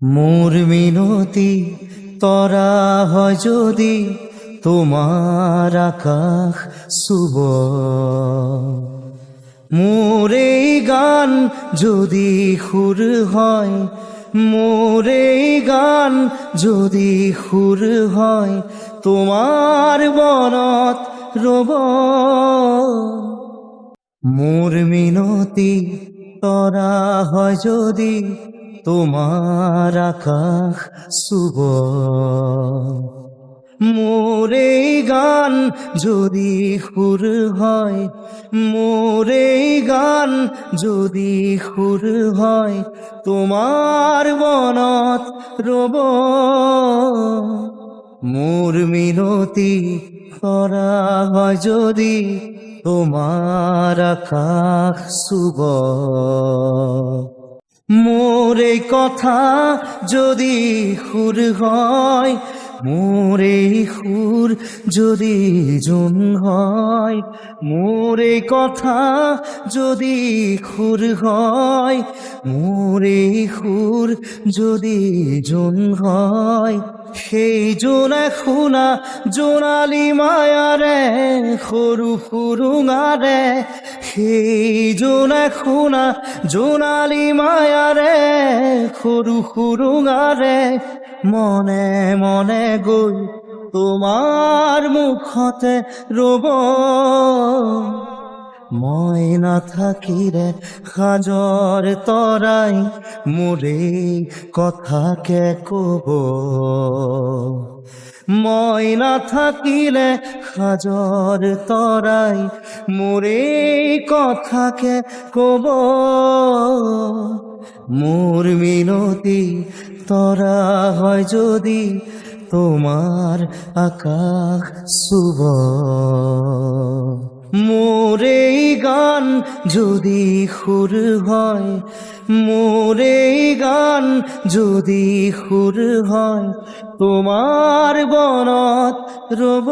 মোর মিনতি তরা হয় যদি তোমার আকাশ শুভ, মোর এই গান যদি সুর হয়, মোর এই গান যদি সুর হয়, তোমার বনত রব। মোর মিনতি তরা হয় যদি তোমার আকাশ শুভ, মোর এই গান যদি সুর হয়, মোর এই গান যদি সুর হয়, তোমার বনত রব। মোর মিনতি করা হয় যদি তোমার আকাশ শুভ, মোর এই কথা যদি সুর হয়, মোর এই সুর যদি জুন হয়, মোর এই কথা যদি সুর হয়, মোর এই সুর যদি জুন হয়, সেই জোনা খুনা জোনালি মায়ারে সৰু সুৰুঙাৰে, সেই জোনা খুনা জোনালি মায়ারে সৰু সুৰুঙাৰে, মনে মনে গৈ তোমাৰ মুখতে ৰব। মই নাথাকিলে সাজৰ তৰাই মোৰে কথাকে কব, মই নাথাকিলে সাজৰ তৰাই মোৰে কথাকে কব। মোর মিনতি তরা হয় যদি তোমার আকাশ শুভ, মোর এই গান যদি সুর হয়, মোর এই গান যদি সুর হয়, তোমার বনত রব।